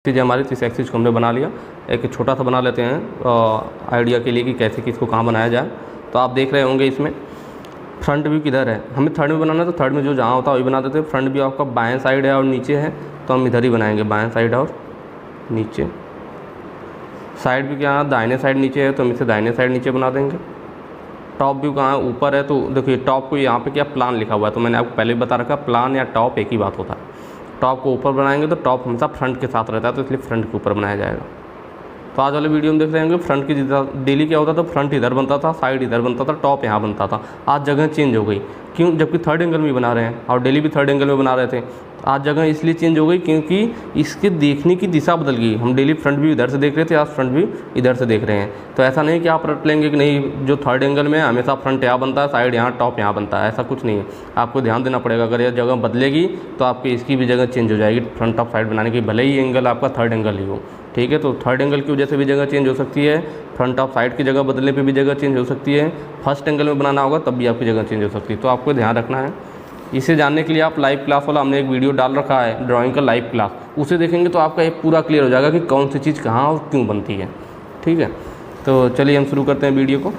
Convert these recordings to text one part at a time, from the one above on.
चीज़ हमारी 30 एक्सिस को हमने बना लिया। एक छोटा सा बना लेते हैं आइडिया के लिए कि कैसे किसको कहाँ बनाया जाए। तो आप देख रहे होंगे इसमें फ्रंट व्यू किधर है, हमें थर्ड में बनाना है तो थर्ड में जो जहाँ होता है वही बना देते हैं। फ्रंट व्यू आपका बाएं साइड है और नीचे है तो हम इधर ही बनाएंगे, बाएं साइड और नीचे। साइड व्यू क्या है, दाहिने साइड नीचे है तो हम इसे दाहिने साइड नीचे बना देंगे। टॉप व्यू कहाँ है, ऊपर है तो देखिए टॉप को यहाँ पे क्या प्लान लिखा हुआ है, तो मैंने आपको पहले भी बता रखा प्लान या टॉप एक ही बात होता है। टॉप को ऊपर बनाएंगे तो टॉप हमेशा फ्रंट के साथ रहता है तो इसलिए फ्रंट के ऊपर बनाया जाएगा। तो आज वाले वीडियो में देख रहे होंगे फ्रंट की डेली क्या होता था, फ्रंट इधर बनता था, साइड इधर बनता था, टॉप यहाँ बनता था। आज जगह चेंज हो गई, क्यों, जबकि थर्ड एंगल में बना रहे हैं और डेली भी थर्ड एंगल में बना रहे थे। आज जगह इसलिए चेंज हो गई क्योंकि इसके देखने की दिशा बदल गई। हम डेली फ्रंट व्यू इधर से देख रहे थे, आज फ्रंट व्यू इधर से देख रहे हैं। तो ऐसा नहीं कि आप रट लेंगे कि नहीं जो थर्ड एंगल में हमेशा फ्रंट यहाँ बनता है, साइड यहाँ, टॉप यहाँ बनता है, ऐसा कुछ नहीं है। आपको ध्यान देना पड़ेगा, अगर यह जगह बदलेगी तो आपकी इसकी भी जगह चेंज हो जाएगी फ्रंट ऑफ साइड बनाने की, भले ही एंगल आपका थर्ड एंगल ही हो। ठीक है, तो थर्ड एंगल की वजह से भी जगह चेंज हो सकती है, फ्रंट ऑफ साइड की जगह बदलने पे भी जगह चेंज हो सकती है, फर्स्ट एंगल में बनाना होगा तब भी आपकी जगह चेंज हो सकती है। तो आपको ध्यान रखना है। इसे जानने के लिए आप लाइव क्लास वाला हमने एक वीडियो डाल रखा है, ड्राइंग का लाइव क्लास, उसे देखेंगे तो आपका एक पूरा क्लियर हो जाएगा कि कौन सी चीज़ कहाँ और क्यों बनती है। ठीक है, तो चलिए हम शुरू करते हैं वीडियो को।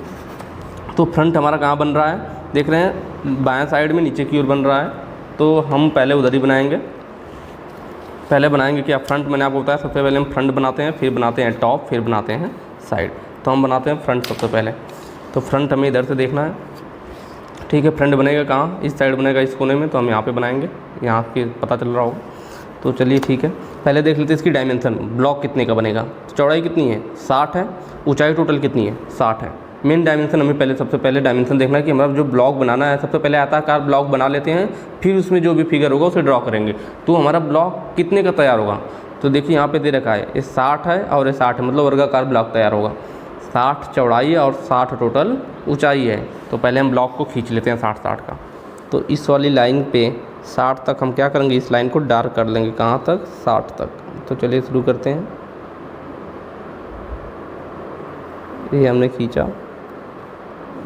तो फ्रंट हमारा कहाँ बन रहा है, देख रहे हैं बाएँ साइड में नीचे की ओर बन रहा है, तो हम पहले उधर ही बनाएंगे। पहले बनाएंगे क्या, फ्रंट मैंने आपको बताया सबसे पहले हम फ्रंट बनाते हैं, फिर बनाते हैं टॉप, फिर बनाते हैं साइड। तो हम बनाते हैं फ्रंट सबसे पहले। तो फ्रंट हमें इधर से देखना है। ठीक है, फ्रंट बनेगा कहाँ, इस साइड बनेगा इस कोने में, तो हम यहाँ पे बनाएंगे, यहाँ के पता चल रहा होगा। तो चलिए ठीक है, पहले देख लेते हैं इसकी डायमेंशन, ब्लॉक कितने का बनेगा। चौड़ाई कितनी है, 60 है, ऊंचाई टोटल कितनी है, 60 है। मेन डायमेंशन हमें पहले सबसे पहले डायमेंशन देखना है कि हमारा जो ब्लॉक बनाना है, सबसे पहले आयताकार ब्लॉक बना लेते हैं, फिर उसमें जो भी फिगर होगा उसे ड्रॉ करेंगे। तो हमारा ब्लॉक कितने का तैयार होगा, तो देखिए यहाँ पे दे रखा है ये 60 है और ये 60 है, मतलब वर्गाकार ब्लॉक तैयार होगा। 60 चौड़ाई और 60 टोटल ऊंचाई है। तो पहले हम ब्लॉक को खींच लेते हैं 60-60 का। तो इस वाली लाइन पे 60 तक हम क्या करेंगे, इस लाइन को डार्क कर लेंगे, कहाँ तक, 60 तक। तो चलिए शुरू करते हैं। ये हमने खींचा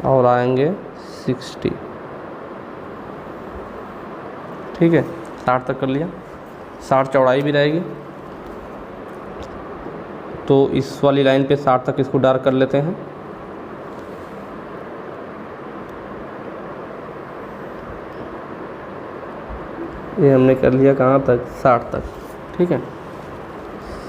और आएंगे 60। ठीक है, 60 तक कर लिया, 60 चौड़ाई भी रहेगी। तो इस वाली लाइन पे 60 तक इसको डार्क कर लेते हैं। ये हमने कर लिया कहाँ तक, 60 तक। ठीक है,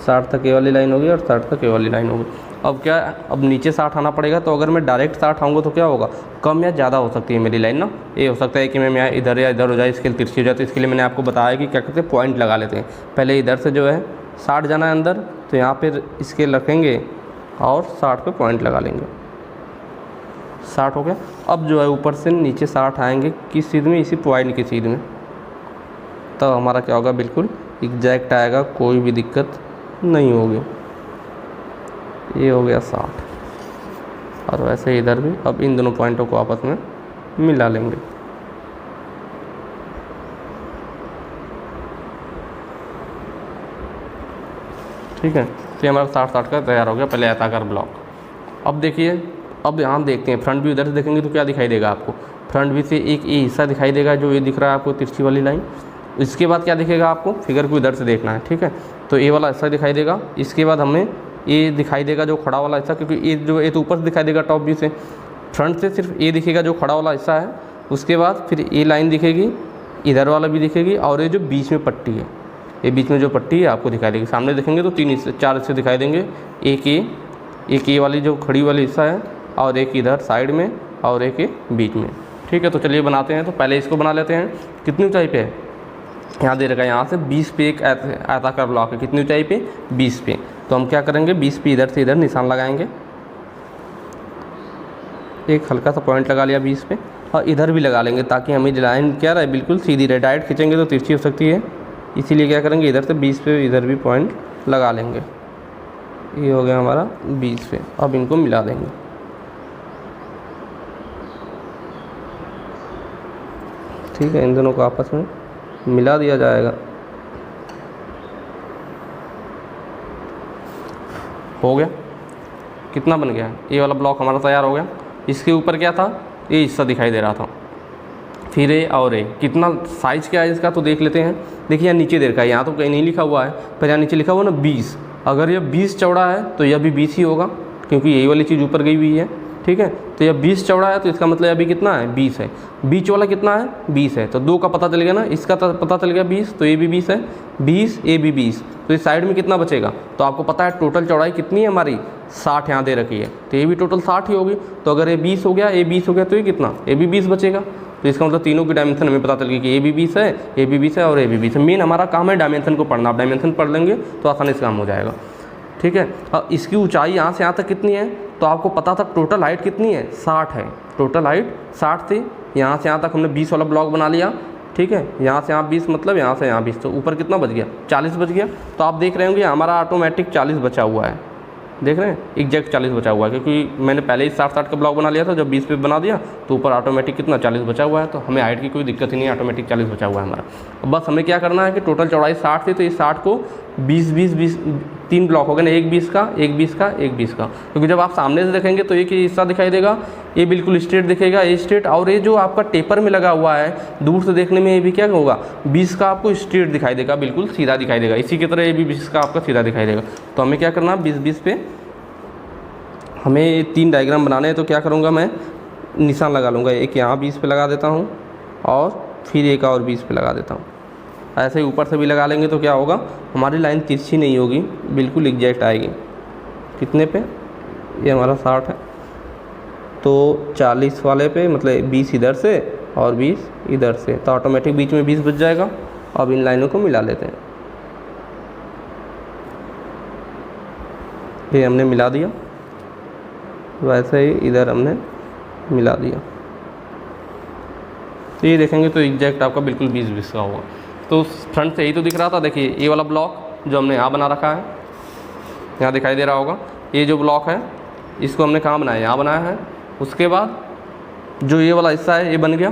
60 तक ये वाली लाइन होगी और 60 तक ये वाली लाइन होगी। अब क्या, अब नीचे 60 आना पड़ेगा। तो अगर मैं डायरेक्ट 60 आऊँगा तो क्या होगा, कम या ज़्यादा हो सकती है मेरी लाइन ना। ये हो सकता है कि मैं यहाँ इधर या इधर हो जाए, इसके लिए तिरछी हो जाए। तो इसके लिए मैंने आपको बताया कि क्या करते हैं, पॉइंट लगा लेते हैं। पहले इधर से जो है 60 जाना है अंदर, तो यहाँ पर इसके रखेंगे और 60 पे पॉइंट लगा लेंगे। 60 हो गया। अब जो है ऊपर से नीचे 60 आएंगे, किस चीज़ में, इसी पॉइंट की चीज़ में। तो हमारा क्या होगा, बिल्कुल एग्जैक्ट आएगा, कोई भी दिक्कत नहीं होगी। ये हो गया 60 और वैसे इधर भी। अब इन दोनों पॉइंटों को आपस में मिला लेंगे। ठीक है, तो हमारा 60-60 का तैयार हो गया पहले आयताकार ब्लॉक। अब देखिए, अब यहाँ देखते हैं फ्रंट व्यू, इधर से देखेंगे तो क्या दिखाई देगा आपको, फ्रंट व्यू से एक ये हिस्सा दिखाई देगा जो ये दिख रहा है आपको, तिरछी वाली लाइन। इसके बाद क्या दिखेगा आपको, फिगर को इधर से देखना है। ठीक है, तो ये वाला हिस्सा दिखाई देगा। इसके बाद हमें ये दिखाई देगा जो खड़ा वाला हिस्सा, क्योंकि ये जो ये तो ऊपर से दिखाई देगा टॉप व्यू से, फ्रंट से सिर्फ ये दिखेगा जो खड़ा वाला हिस्सा है। उसके बाद फिर ये लाइन दिखेगी, इधर वाला भी दिखेगी, और ये जो बीच में पट्टी है, ये बीच में जो पट्टी है आपको दिखाई देगी। सामने देखेंगे तो 4 हिस्से दिखाई देंगे, एक ये वाली जो खड़ी वाली हिस्सा है, और एक इधर साइड में, और एक बीच में। ठीक है, तो चलिए बनाते हैं। तो पहले इसको बना लेते हैं। कितनी ऊंचाई पे है, यहाँ दे रखा है, यहाँ से 20 पे एक आयताकार ब्लॉक है। कितनी ऊंचाई पे, 20 पे। तो हम क्या करेंगे, 20 पे इधर से इधर निशान लगाएंगे, एक हल्का सा पॉइंट लगा लिया 20 पे, और इधर भी लगा लेंगे ताकि हमें लाइन क्या रहे, बिल्कुल सीधी रहे। डायरेक्ट खींचेंगे तो तिरछी हो सकती है, इसीलिए क्या करेंगे, इधर से 20 पे इधर भी पॉइंट लगा लेंगे। ये हो गया हमारा 20 पे। अब इनको मिला देंगे। ठीक है, इन दोनों को आपस में मिला दिया जाएगा। हो गया, कितना बन गया, ये वाला ब्लॉक हमारा तैयार हो गया। इसके ऊपर क्या था, ये हिस्सा दिखाई दे रहा था, फिर ए और ए, कितना साइज़ क्या है इसका तो देख लेते हैं। देखिए यहाँ नीचे दे रखा है, यहाँ तो कहीं नहीं लिखा हुआ है, पर यहाँ नीचे लिखा हुआ ना 20। अगर यह 20 चौड़ा है तो यह भी 20 ही होगा, क्योंकि यही वाली चीज़ ऊपर गई हुई है। ठीक है, तो यह 20 चौड़ा है तो इसका मतलब अभी कितना है 20 है। बीच वाला कितना है 20 है, तो 2 का पता चल गया ना, इसका पता चल गया 20, तो ये भी 20 है, 20 ए भी 20। तो इस साइड में कितना बचेगा, तो आपको पता है टोटल चौड़ाई कितनी है हमारी 60 यहाँ दे रखी है, तो ये भी टोटल 60 ही होगी। तो अगर ये 20 हो गया, ए 20 हो गया, तो ये कितना, ए भी 20 बचेगा। तो इसका मतलब तीनों की डायमेंशन हमें पता चल गई कि ए भी 20 है, ए भी 20 है और ए भी 20 है। मेन हमारा काम है डायमेंशन को पढ़ना, आप डायमेंशन पढ़ लेंगे तो आसानी से काम हो जाएगा। ठीक है, अब इसकी ऊंचाई यहाँ से यहाँ तक कितनी है, तो आपको पता था टोटल हाइट कितनी है 60 है, टोटल हाइट 60 थी। यहाँ से यहाँ तक हमने 20 वाला ब्लॉक बना लिया। ठीक है, यहाँ से यहाँ 20 मतलब यहाँ से यहाँ 20, तो ऊपर कितना बच गया 40 बच गया। तो आप देख रहे होंगे हमारा ऑटोमेटिक 40 बचा हुआ है, देख रहे हैं एग्जैक्ट 40 बचा हुआ है, क्योंकि मैंने पहले ही 60-60 का ब्लॉक बना लिया था। जब 20 पे बना दिया तो ऊपर ऑटोमेटिक कितना 40 बचा हुआ है, तो हमें हाइट की कोई दिक्कत ही नहीं है, ऑटोमेटिक 40 बचा हुआ है हमारा। बस हमें क्या करना है कि टोटल चौड़ाई 60 थी, तो इस 60 को 20-20-20 3 ब्लॉक हो गए ना, एक 20 का, एक 20 का, एक 20 का। क्योंकि जब आप सामने से देखेंगे तो एक ही हिस्सा दिखाई देगा, ये बिल्कुल स्ट्रेट दिखेगा, ये स्ट्रेट, और ये जो आपका टेपर में लगा हुआ है दूर से देखने में ये भी क्या होगा 20 का आपको स्ट्रेट दिखाई देगा, बिल्कुल सीधा दिखाई देगा। इसी की तरह ये भी 20 का आपका सीधा दिखाई देगा। तो हमें क्या करना 20-20 पे हमें 3 डायग्राम बनाने हैं, तो क्या करूँगा मैं निशान लगा लूँगा, एक यहाँ 20 पे लगा देता हूँ और फिर एक और 20 पे लगा देता हूँ। ऐसे ही ऊपर से भी लगा लेंगे तो क्या होगा हमारी लाइन तिरछी नहीं होगी, बिल्कुल एग्जैक्ट आएगी। कितने पे, ये हमारा 60 है, तो 40 वाले पे मतलब 20 इधर से और 20 इधर से, तो ऑटोमेटिक बीच में 20 बच जाएगा। अब इन लाइनों को मिला लेते हैं, ये हमने मिला दिया, वैसे ही इधर हमने मिला दिया, तो ये देखेंगे तो एग्जैक्ट आपका बिल्कुल 20-20 का होगा। तो फ्रंट से यही तो दिख रहा था। देखिए ये वाला ब्लॉक जो हमने यहाँ बना रखा है, यहाँ दिखाई दे रहा होगा, ये जो ब्लॉक है इसको हमने कहाँ बनाया, यहाँ बनाया है। उसके बाद जो ये वाला हिस्सा है ये बन गया,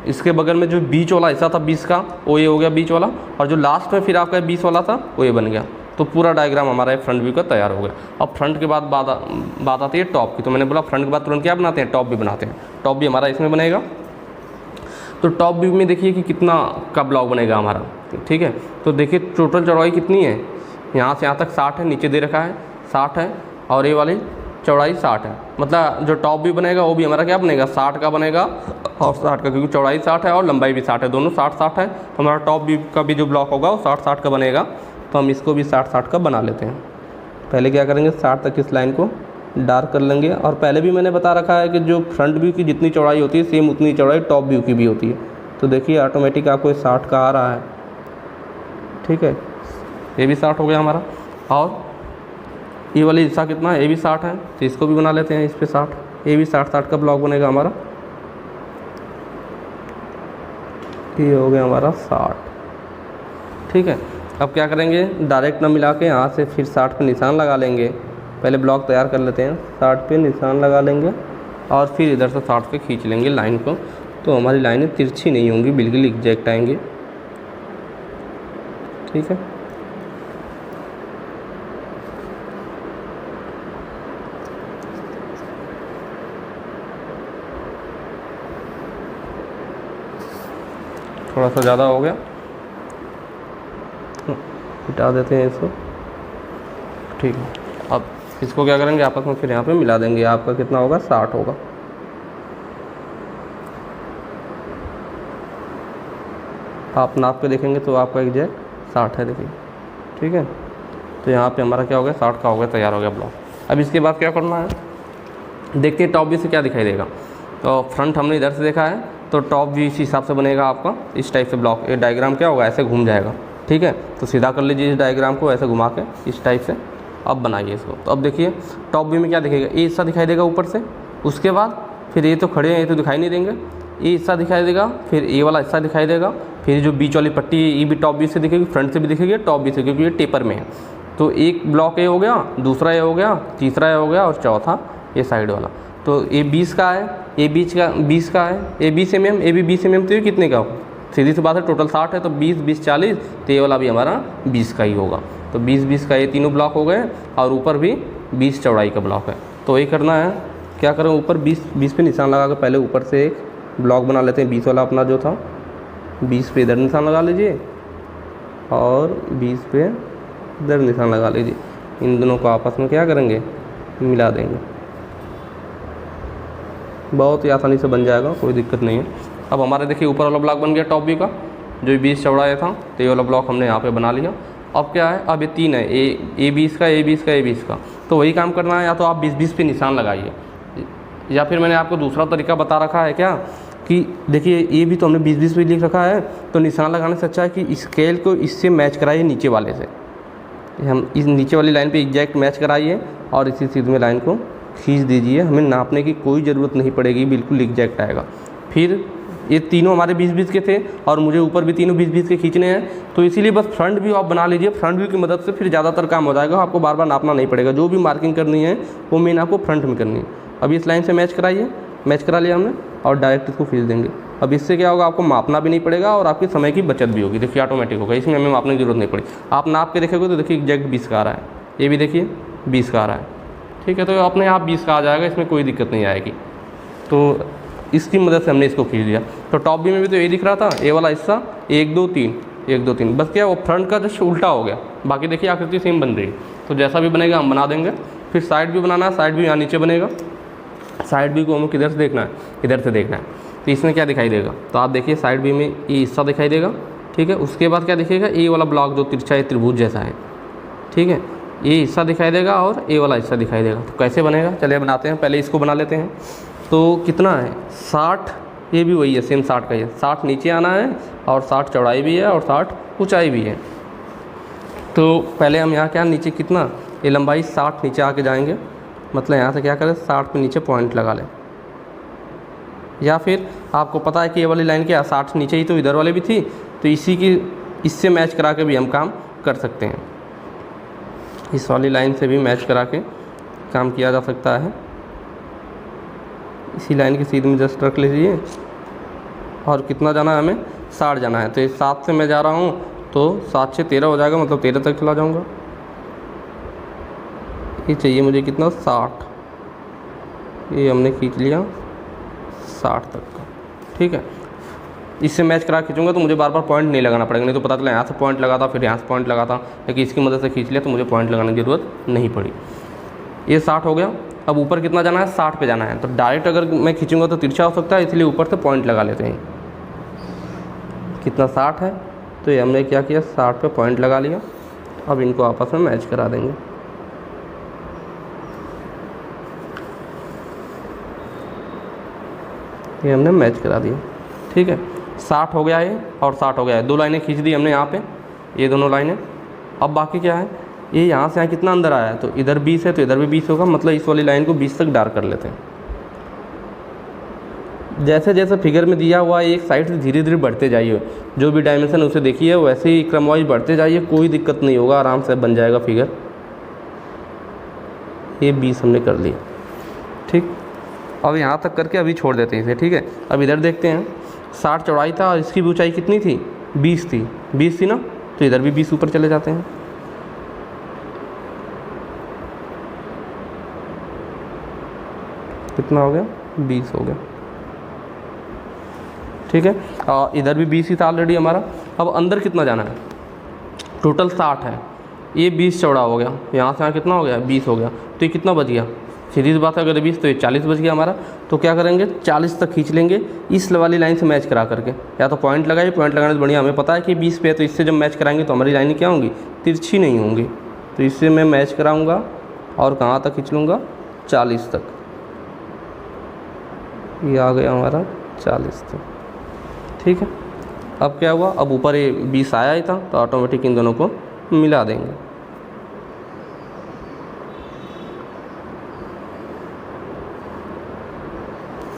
इसके बगल में जो बीच वाला हिस्सा था 20 का वो ये हो गया बीच वाला, और जो लास्ट में फिर आपका 20 वाला था वो ये बन गया। तो पूरा डायग्राम हमारा फ्रंट व्यू का तैयार हो गया। अब फ्रंट के बाद बात आती है टॉप की। तो मैंने बोला फ्रंट के बाद तुरंत क्या बनाते हैं, टॉप भी बनाते हैं। टॉप भी हमारा इसमें बनेगा। तो टॉप व्यू में देखिए कि कितना का ब्लॉक बनेगा हमारा। ठीक है, तो देखिए टोटल चौड़ाई कितनी है, यहाँ से यहाँ तक 60 है, नीचे दे रखा है 60 है, और ये वाली चौड़ाई 60 है। मतलब जो टॉप भी बनेगा वो भी हमारा क्या बनेगा 60 का बनेगा और 60 का, क्योंकि चौड़ाई 60 है और लंबाई भी 60 है, दोनों 60-60 है। तो हमारा टॉप व्यू का भी जो ब्लॉक होगा वो 60-60 का बनेगा। तो हम इसको भी 60-60 का बना लेते हैं। पहले क्या करेंगे 60 तक इस लाइन को डार्क कर लेंगे। और पहले भी मैंने बता रखा है कि जो फ्रंट व्यू की जितनी चौड़ाई होती है सेम उतनी चौड़ाई टॉप व्यू की भी होती है। तो देखिए ऑटोमेटिक आपको 60 का आ रहा है। ठीक है, ये भी 60 हो गया हमारा। और ये वाली हिस्सा कितना है, ये भी 60 है, तो इसको भी बना लेते हैं इस पर 60। ये भी 60-60 का ब्लॉक बनेगा हमारा। ये हो गया हमारा 60। ठीक है, अब क्या करेंगे डायरेक्ट ना मिला के यहाँ से फिर 60 पे निशान लगा लेंगे। पहले ब्लॉक तैयार कर लेते हैं, 60 पे निशान लगा लेंगे और फिर इधर से 60 पे खींच लेंगे लाइन को। तो हमारी लाइनें तिरछी नहीं होंगी, बिल्कुल एग्जैक्ट आएंगी। ठीक है, थोड़ा सा ज़्यादा हो गया, हटा देते हैं इसको। ठीक है, अब इसको क्या करेंगे आपस में फिर यहाँ पे मिला देंगे। आपका कितना होगा 60 होगा। आप नाप के देखेंगे तो आपका एग्जैक्ट 60 है, देखिए। ठीक है, तो यहाँ पे हमारा क्या हो गया 60 का हो गया, तैयार हो गया ब्लॉक। अब इसके बाद क्या करना है, देखते हैं टॉप व्यू से क्या दिखाई देगा। तो फ्रंट हमने इधर से देखा है, तो टॉप व्यू इस हिसाब से बनेगा आपका, इस टाइप से ब्लॉक। ये डायग्राम क्या होगा ऐसे घूम जाएगा। ठीक है, तो सीधा कर लीजिए इस डायग्राम को ऐसे घुमा के इस टाइप से। अब बनाइए इसको। तो अब देखिए टॉप व्यू में क्या दिखेगा, ये हिस्सा दिखाई देगा ऊपर से। उसके बाद फिर ये तो खड़े हैं, ये तो दिखाई नहीं देंगे, ये हिस्सा दिखाई देगा, फिर ये वाला हिस्सा दिखाई देगा, फिर जो बीच वाली पट्टी है ये भी टॉप व्यू से दिखेगी, फ्रंट से भी दिखेगी, टॉप व्यू से, क्योंकि ये टेपर में है। तो एक ब्लॉक ये हो गया, दूसरा ये हो गया, तीसरा ये हो गया और चौथा ये साइड वाला। तो ये 20 का है, ये बीच का 20 का है, ये 20 mm, ये भी 20 mm, तो ये कितने का होगा, सीधी सी बात है टोटल 60 है, तो 20-20-40, तो ये वाला भी हमारा 20 का ही होगा। तो 20-20 का ये तीनों ब्लॉक हो गए और ऊपर भी 20 चौड़ाई का ब्लॉक है। तो ये करना है, क्या करें ऊपर 20 पे निशान लगा के पहले ऊपर से एक ब्लॉक बना लेते हैं 20 वाला अपना जो था, 20 पे इधर निशान लगा लीजिए और 20 पे इधर निशान लगा लीजिए। इन दोनों को आपस में क्या करेंगे, मिला देंगे। बहुत ही आसानी से बन जाएगा, कोई दिक्कत नहीं है। अब हमारे देखिए ऊपर वाला ब्लॉक बन गया टॉप व्यू का, जो 20 चौड़ाया था, तो ये वाला ब्लॉक हमने यहाँ पे बना लिया। अब क्या है, अब ये 3 है, ए 20 का, ए 20 का, ए 20 का, तो वही काम करना है। या तो आप 20-20 पे निशान लगाइए, या फिर मैंने आपको दूसरा तरीका बता रखा है क्या कि देखिए ये भी तो हमने 20-20 पे लिख रखा है, तो निशान लगाने से अच्छा है कि स्केल को इससे मैच कराइए नीचे वाले से। हम इस नीचे वाली लाइन पे एग्जैक्ट मैच कराइए और इसी सीध में लाइन को खींच दीजिए। हमें नापने की कोई ज़रूरत नहीं पड़ेगी, बिल्कुल एग्जैक्ट आएगा। फिर ये तीनों हमारे 20-20 के थे और मुझे ऊपर भी तीनों 20-20 के खींचने हैं, तो इसीलिए बस फ्रंट व्यू आप बना लीजिए। फ्रंट व्यू की मदद से फिर ज़्यादातर काम हो जाएगा, आपको बार बार नापना नहीं पड़ेगा। जो भी मार्किंग करनी है वो मेन आपको फ्रंट में करनी है। अब इस लाइन से मैच कराइए, मैच करा लिया हमने और डायरेक्ट इसको खींच देंगे। अब इससे क्या होगा, आपको मापना भी नहीं पड़ेगा और आपके समय की बचत भी होगी। देखिए ऑटोमेटिक होगा, इसमें हमें मापने की जरूरत नहीं पड़ी। आप नाप के देखोगे तो देखिए एग्जैक्ट 20 का आ रहा है, ये भी देखिए 20 का आ रहा है, ठीक है। तो अपने आप 20 का आ जाएगा, इसमें कोई दिक्कत नहीं आएगी। तो इसकी मदद से हमने इसको खींच दिया। तो टॉप व्यू में भी तो यही दिख रहा था, ए वाला हिस्सा 1 2 3 1 2 3, बस क्या वो फ्रंट का जस्ट उल्टा हो गया। बाकी देखिए आकृति सेम बन रही है। तो जैसा भी बनेगा हम बना देंगे। फिर साइड व्यू बनाना है, साइड व्यू यहाँ नीचे बनेगा। साइड व्यू को हमें किधर से देखना है, इधर से देखना है। तो इसमें क्या दिखाई देगा, तो आप देखिए साइड व्यू में ये हिस्सा दिखाई देगा, ठीक है। उसके बाद क्या दिखेगा, ए वाला ब्लॉक जो तिरछा है, त्रिभुज जैसा है, ठीक है, ये हिस्सा दिखाई देगा और ए वाला हिस्सा दिखाई देगा। तो कैसे बनेगा, चलिए बनाते हैं। पहले इसको बना लेते हैं। तो कितना है 60, ये भी वही है, सेम 60 का ही है। 60 नीचे आना है और 60 चौड़ाई भी है और 60 ऊंचाई भी है। तो पहले हम यहाँ क्या, नीचे कितना, ये लंबाई 60 नीचे आके जाएंगे, मतलब यहाँ से क्या करें 60 पे नीचे पॉइंट लगा लें। या फिर आपको पता है कि ये वाली लाइन क्या 60 नीचे ही तो इधर वाले भी थी, तो इसी की इससे मैच करा के भी हम काम कर सकते हैं। इस वाली लाइन से भी मैच करा के काम किया जा सकता है। इसी लाइन की सीध में जस्ट रख लीजिए और कितना जाना है हमें, 60 जाना है। तो इस 7 से मैं जा रहा हूँ तो 7 से 13 हो जाएगा, मतलब 13 तक चला जाऊँगा। ये चाहिए मुझे कितना, 60, ये हमने खींच लिया 60 तक का, ठीक है। इससे मैच करा खींचूंगा तो मुझे बार बार पॉइंट नहीं लगाना पड़ेगा, नहीं तो पता चला यहाँ से पॉइंट लगाता फिर यहाँ से पॉइंट लगाता, लेकिन इसकी मदद से खींच लिया तो मुझे पॉइंट लगाने की ज़रूरत नहीं पड़ी। ये 60 हो गया। अब ऊपर कितना जाना है, 60 पे जाना है। तो डायरेक्ट अगर मैं खींचूंगा तो तिरछा हो सकता है, इसलिए ऊपर से पॉइंट लगा लेते हैं। कितना 60 है, तो ये हमने क्या किया 60 पे पॉइंट लगा लिया। अब इनको आपस में मैच करा देंगे। ये हमने मैच करा दिया, ठीक है। 60 हो गया ये और 60 हो गया है, 2 लाइनें खींच दी हमने यहाँ पे, ये दोनों लाइनें। अब बाकी क्या है, ये यहाँ से यहाँ कितना अंदर आया है, तो इधर 20 है तो इधर भी 20 होगा, मतलब इस वाली लाइन को 20 तक डार्क कर लेते हैं। जैसे जैसे फिगर में दिया हुआ है एक साइड से धीरे धीरे बढ़ते जाइए, जो भी डायमेंशन उसे देखिए वैसे ही क्रम वाइज बढ़ते जाइए, कोई दिक्कत नहीं होगा, आराम से बन जाएगा फिगर। ये 20 हमने कर लिया, ठीक। अब यहाँ तक करके अभी छोड़ देते हैं इसे, ठीक है। अब इधर देखते हैं, 60 चौड़ाई था और इसकी भी ऊंचाई कितनी थी, 20 थी, 20 थी ना, तो इधर भी 20 ऊपर चले जाते हैं। कितना हो गया, 20 हो गया, ठीक है। और इधर भी 20 ही था ऑलरेडी हमारा। अब अंदर कितना जाना है, टोटल 60 है, ये 20 चौड़ा हो गया, यहाँ से यहाँ कितना हो गया, 20 हो गया, तो ये कितना बच गया, सीधी सी बात है, अगर 20 तो ये 40 बच गया हमारा। तो क्या करेंगे, 40 तक खींच लेंगे इस वाली लाइन से मैच करा करके। या तो पॉइंट लगाइए, पॉइंट लगाने से बढ़िया, हमें पता है कि 20 पे है, तो इससे जब मैच कराएंगे तो हमारी लाइनें क्या होंगी, तिरछी नहीं होंगी। तो इससे मैं मैच कराऊँगा और कहाँ तक खींच लूँगा, 40 तक। ये आ गया हमारा 40 तक, ठीक है। अब क्या हुआ, अब ऊपर ये 20 आया ही था, तो ऑटोमेटिक इन दोनों को मिला देंगे।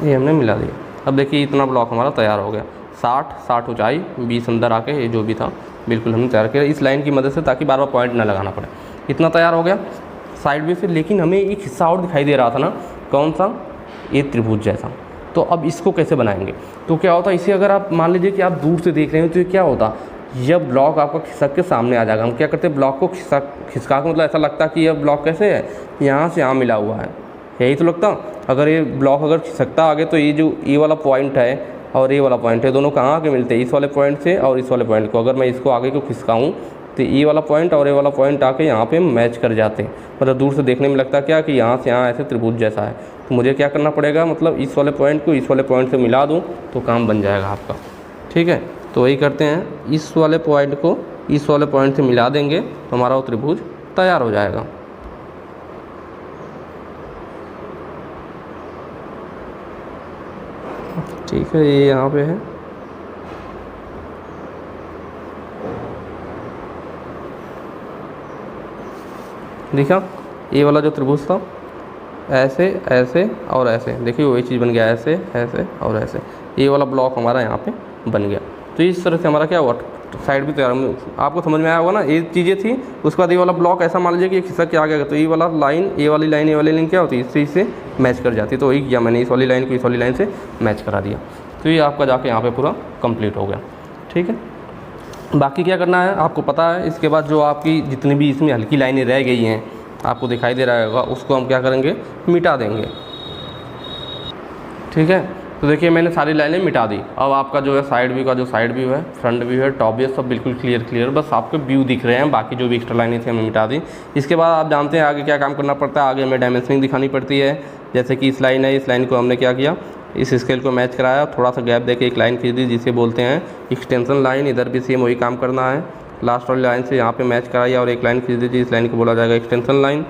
ये हमने मिला दिया। अब देखिए इतना ब्लॉक हमारा तैयार हो गया, 60 ऊंचाई, 20 अंदर आके, ये जो भी था बिल्कुल हमने तैयार किया इस लाइन की मदद से, ताकि बार बार पॉइंट ना लगाना पड़े। इतना तैयार हो गया साइड व्यू से। लेकिन हमें एक हिस्सा और दिखाई दे रहा था ना, कौन सा, ये त्रिभुज जैसा। तो अब इसको कैसे बनाएंगे, तो क्या होता है, इसे अगर आप मान लीजिए कि आप दूर से देख रहे हैं तो ये क्या होता, यह ब्लॉक आपका खिसक के सामने आ जाएगा। हम क्या करते हैं, ब्लॉक को खिसका के, मतलब ऐसा लगता है कि यह ब्लॉक कैसे है, यहाँ से यहाँ मिला हुआ है, यही तो लगता। अगर ये ब्लॉक अगर खिसकता आगे तो ये जो ये वाला पॉइंट है और ये वाला पॉइंट है, दोनों कहाँ आके मिलते हैं, इस वाले पॉइंट से और इस वाले पॉइंट को। अगर मैं इसको आगे को खिसकाऊँ तो ये वाला पॉइंट और ये वाला पॉइंट आके यहाँ पे मैच कर जाते हैं। मतलब दूर से देखने में लगता क्या कि यहाँ से यहाँ ऐसे त्रिभुज जैसा है। तो मुझे क्या करना पड़ेगा, मतलब इस वाले पॉइंट को इस वाले पॉइंट से मिला दूँ तो काम बन जाएगा आपका। ठीक है, तो वही करते हैं, इस वाले पॉइंट को इस वाले पॉइंट से मिला देंगे तो हमारा वो त्रिभुज तैयार हो जाएगा। ठीक है, ये यहाँ पे है। देखा, ये वाला जो त्रिभुज था ऐसे ऐसे और ऐसे, देखिए वही चीज़ बन गया, ऐसे ऐसे और ऐसे। ये वाला ब्लॉक हमारा यहाँ पे बन गया। तो इस तरह से हमारा क्या हुआ, साइड भी तैयार। आपको समझ में आया होगा ना, ये चीज़ें थी। उसके बाद ये वाला ब्लॉक ऐसा मान लीजिए कि खिसक के आ गया, तो ये वाला लाइन, ये वाली लाइन क्या होती है, इस चीज़ से मैच कर जाती है। तो वही किया मैंने, इस वाली लाइन को इस वाली लाइन से मैच करा दिया। तो ये आपका जाके यहाँ पे पूरा कंप्लीट हो गया। ठीक है, बाकी क्या करना है आपको पता है। इसके बाद जो आपकी जितनी भी इसमें हल्की लाइनें रह गई हैं, आपको दिखाई दे रहा होगा, उसको हम क्या करेंगे, मिटा देंगे। ठीक है, तो देखिए मैंने सारी लाइनें मिटा दी। अब आपका जो है साइड व्यू का जो साइड व्यू है, फ्रंट व्यू है, टॉप व्यू, सब बिल्कुल क्लियर, बस आपको व्यू दिख रहे हैं। बाकी जो भी एक्स्ट्रा लाइनें थी हमने मिटा दी। इसके बाद आप जानते हैं आगे क्या काम करना पड़ता है। आगे हमें डायमेंशनिंग दिखानी पड़ती है। जैसे कि इस लाइन है, इस लाइन को हमने क्या किया, इस स्केल को मैच कराया, थोड़ा सा गैप देके एक लाइन खींच दी, जिसे बोलते हैं एक्सटेंशन लाइन। इधर भी सेम वही काम करना है, लास्ट वाली लाइन से यहाँ पे मैच कराइए और एक लाइन खींच दीजिए, इस लाइन को बोला जाएगा एक्सटेंशन लाइन।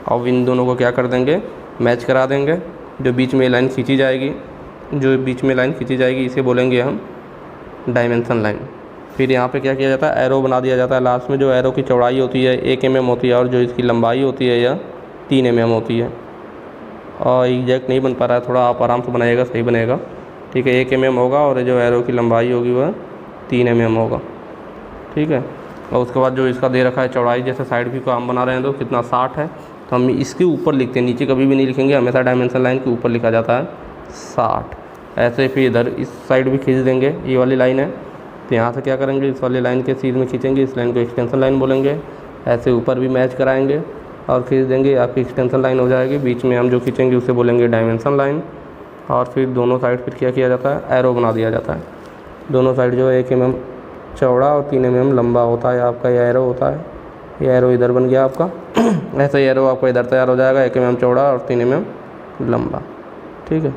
और इन दोनों को क्या कर देंगे, मैच करा देंगे। जो बीच में लाइन खींची जाएगी, इसे बोलेंगे हम डायमेंशन लाइन। फिर यहाँ पे क्या किया जाता है, एरो बना दिया जाता है लास्ट में। जो एरो की चौड़ाई होती है 1 mm होती है और जो इसकी लंबाई होती है यह 3 mm होती है। और एग्जैक्ट नहीं बन पा रहा है, थोड़ा आप आराम से बनाइएगा, सही बनेगा। ठीक है, 1 mm होगा और जो एरो की लंबाई होगी वह 3 mm होगा। ठीक है, और उसके बाद जो इसका दे रखा है चौड़ाई, जैसे साइड व्यू का हम बना रहे हैं तो कितना 60 है, तो हम इसके ऊपर लिखते हैं, नीचे कभी भी नहीं लिखेंगे, हमेशा डायमेंशन लाइन के ऊपर लिखा जाता है 60। ऐसे फिर इधर इस साइड भी खींच देंगे, ये वाली लाइन है तो यहाँ से क्या करेंगे, इस वाली लाइन के सीध में खींचेंगे, इस लाइन को एक्सटेंशन लाइन बोलेंगे। ऐसे ऊपर भी मैच कराएंगे और खींच देंगे, आपकी एक्सटेंशन लाइन हो जाएगी। बीच में हम जो खींचेंगे उसे बोलेंगे डायमेंशन लाइन। और फिर दोनों साइड फिर क्या किया जाता है, एरो बना दिया जाता है। दोनों साइड जो है 1 mm चौड़ा और 3 mm लंबा होता है आपका, ये एरो होता है। ये एरो इधर बन गया आपका। ऐसे ही एरो आपका इधर तैयार हो जाएगा, 1 mm चौड़ा और 3 mm लंबा। ठीक है,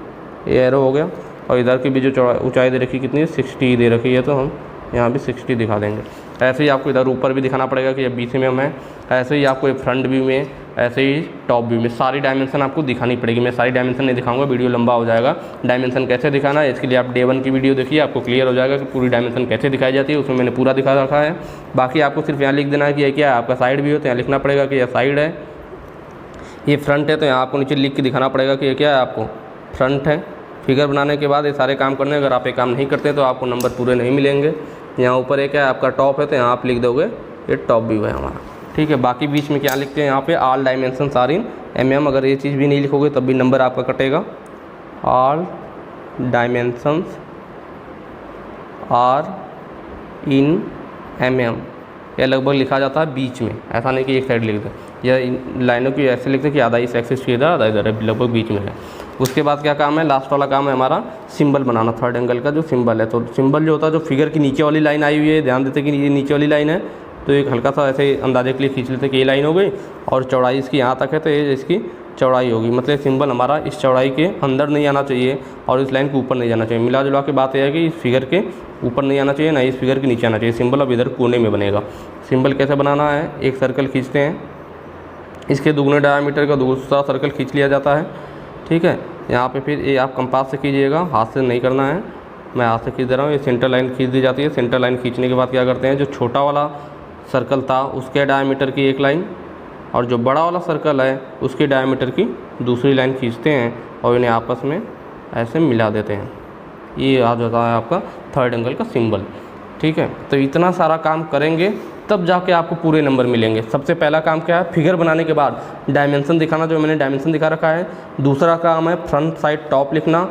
ये एरो हो गया। और इधर की भी जो चौड़ा ऊंचाई दे रखी कितनी है, 60 दे रखी है, तो हम यहाँ भी 60 दिखा देंगे। ऐसे ही आपको इधर ऊपर भी दिखाना पड़ेगा कि ये 20 mm है। ऐसे ही आपको फ्रंट व्यू में, ऐसे ही टॉप व्यू में सारी डायमेंशन आपको दिखानी पड़ेगी। मैं सारी डायमेंशन नहीं दिखाऊंगा, वीडियो लंबा हो जाएगा। डायमेंशन कैसे दिखाना है इसके लिए आप Day 1 की वीडियो देखिए, आपको क्लियर हो जाएगा कि पूरी डायमेंशन कैसे दिखाई जाती है। उसमें मैंने पूरा दिखा रखा है। बाकी आपको सिर्फ यहाँ लिख देना है कि ये क्या है, आपका साइड व्यू है, तो यहाँ लिखना पड़ेगा कि यह साइड है। ये फ्रंट है तो यहाँ आपको नीचे लिख के दिखाना पड़ेगा कि ये क्या है, आपको फ्रंट है। फिगर बनाने के बाद ये सारे काम करने, अगर आप ये काम नहीं करते तो आपको नंबर पूरे नहीं मिलेंगे। यहाँ ऊपर एक है आपका टॉप है, तो यहाँ आप लिख दोगे ये टॉप व्यू है हमारा। ठीक है, बाकी बीच में क्या लिखते हैं यहाँ पे, all dimensions are in mm। अगर ये चीज़ भी नहीं लिखोगे तब भी नंबर आपका कटेगा। All dimensions are in mm, यह लगभग लिखा जाता है बीच में, ऐसा नहीं कि एक साइड लिख दे। यह लाइनों की ऐसे लिखते कि आधा इस एक्सिस की इधर, आधा इधर है, लगभग बीच में है। उसके बाद क्या काम है, लास्ट वाला काम है हमारा सिंबल बनाना। थर्ड एंगल का जो सिंबल है, तो सिंबल जो होता है, जो फिगर की नीचे वाली लाइन आई हुई है, ध्यान देते कि ये नीचे वाली लाइन है, तो एक हल्का सा ऐसे अंदाजे के लिए खींच लेते कि ये लाइन हो गई और चौड़ाई इसकी यहाँ तक है, तो ये इसकी चौड़ाई होगी। मतलब सिंबल हमारा इस चौड़ाई के अंदर नहीं आना चाहिए और इस लाइन के ऊपर नहीं जाना चाहिए। मिला जुला के बात यह है कि इस फिगर के ऊपर नहीं आना चाहिए, ना इस फिगर के नीचे आना चाहिए। सिंबल अब इधर कोने में बनेगा। सिंबल कैसे बनाना है, एक सर्कल खींचते हैं, इसके दुगने डायमीटर का दूसरा सर्कल खींच लिया जाता है। ठीक है, यहाँ पे फिर ये आप कंपास से कीजिएगा, हाथ से नहीं करना है, मैं हाथ से खींच दे रहा हूँ। ये सेंटर लाइन खींच दी जाती है। सेंटर लाइन खींचने के बाद क्या करते हैं, जो छोटा वाला सर्कल था उसके डायमीटर की एक लाइन और जो बड़ा वाला सर्कल है उसके डायमीटर की दूसरी लाइन खींचते हैं और इन्हें आपस में ऐसे मिला देते हैं। ये आ जाता है आपका थर्ड एंगल का सिंबल। ठीक है, तो इतना सारा काम करेंगे तब जाके आपको पूरे नंबर मिलेंगे। सबसे पहला काम क्या है, फिगर बनाने के बाद डायमेंशन दिखाना, जो मैंने डायमेंशन दिखा रखा है। दूसरा काम है फ्रंट साइड टॉप लिखना।